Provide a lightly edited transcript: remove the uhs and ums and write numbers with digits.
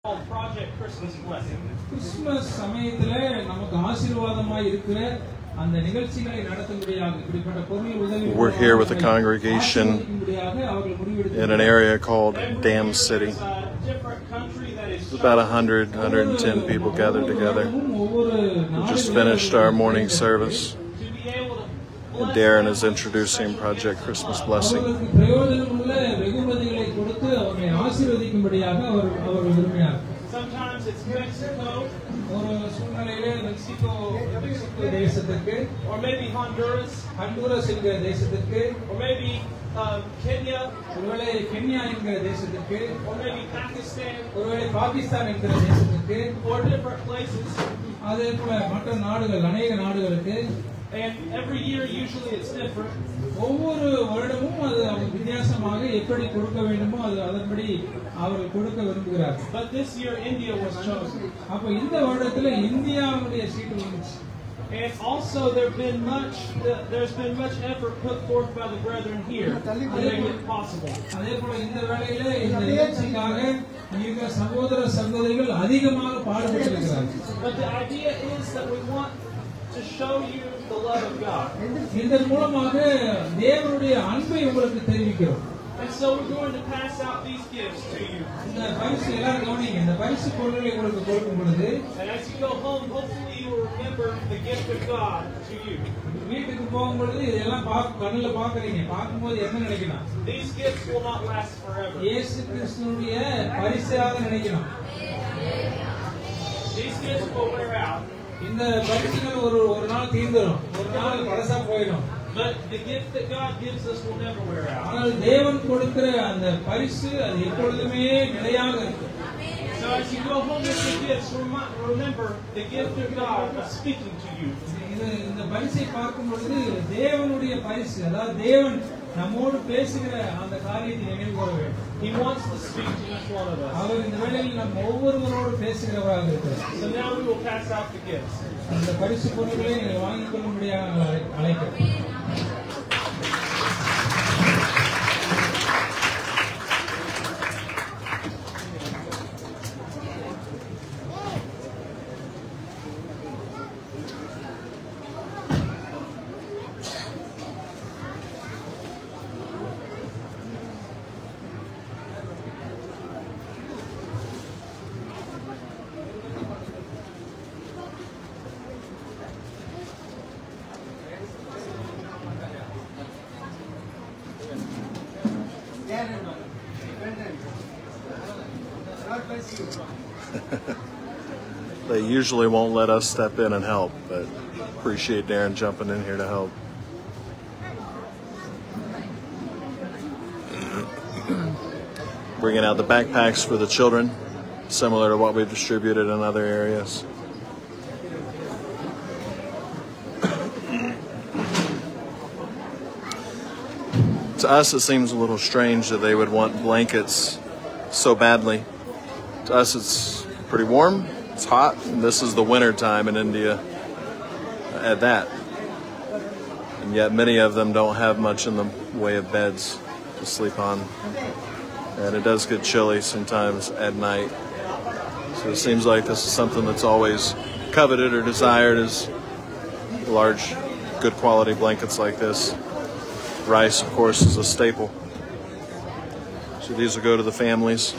called Project Christmas Blessing. Christmas சமயத்துல நமக்கு ஆசீர்வாதமாய் இருக்கிற அந்த நிகழ்ச்சிகளை நடத்தும்படியாக இப்படிப்பட்ட பொருள் உதவி We're here with a congregation in an area called Dam City. It's about 110 people gathered together. We just finished our morning service. And Darren is introducing Project Christmas Blessing. Sometimes it's Mexico, or maybe Honduras, or maybe Kenya, or maybe Pakistan, or different places. And every year usually it's different. ஒவ்வொரு வருடமும் அது அவங்க வித்தியாசமாக எப்படி கொடுக்க வேண்டுமோ அது அதன்படி அவர்கள் கொடுக்க விரும்புகிறார்கள். But this year India was chosen. அப்ப இந்த வருடத்துல இந்தியாவுடைய சீட்டு வந்துச்சு. And also there's been much effort put forth by the brethren here to make it possible. அதே போல இந்த வேளையில இந்த நிகழ்ச்சிக்காக இங்க சகோதர சகோதரிகள் அதிகமாக பாடுபட்டிருக்கிறார்கள். But the idea is that we want to show you the love of God. இதன் மூலமாக தேவனுடைய அன்பை உங்களுக்கு தெரிவிக்கிறோம். And so we're going to pass out these gifts to you. இந்த பரிசு எல்லாரும் கவனிங்க. இந்த பரிசு பொருட்களை உங்களுக்கு கொடுக்கும் பொழுது and as you go home, hopefully you will remember the gift of God to you. வீட்டுக்கு போகும்போது இதெல்லாம் கண்ணுல பாக்குறீங்க. பார்க்கும்போது என்ன நினைக்கணும்? These gifts will not last forever. இயேசு கிறிஸ்துவுடைய பரிசாக நினைக்கணும். These gifts will wear out. இந்த பரிசுகள் ஒரு நாள் தீர்ந்துடும். ஒரு நாள் பழசா போயிடும். But the gift that God gives us will never wear out. ஆனால் தேவன் கொடுக்கிற அந்த பரிசு அது எப்பொழுதுமே நிலையாக இருக்கும். So as you go home with the gifts, remember the gift of God is speaking to you. இந்த பரிசை பார்க்கும் பொழுது தேவனுடைய பரிசு, அதாவது தேவன் நம்மோடு பேசுகிற அந்த காரியத்தை நினைவு கூற வேண்டும். He wants to speak to each one of us. அவர் இந்த வேளையில் நம் ஒவ்வொருவரோடு பேசுகிறவராக இருக்கிறார். So now we will pass out the gifts. அந்த பரிசு பொருட்களை நீங்கள் வாங்கிக் கொள்ளும்படியாக அழைக்கிறேன். They usually won't let us step in and help, but appreciate Darren jumping in here to help. Bringing out the backpacks for the children, similar to what we've distributed in other areas. To us, it seems a little strange that they would want blankets so badly. To us, it's pretty warm, it's hot, and this is the winter time in India at that. And yet many of them don't have much in the way of beds to sleep on. And it does get chilly sometimes at night. So it seems like this is something that's always coveted or desired, is large, good quality blankets like this. Rice, of course, is a staple. So these will go to the families.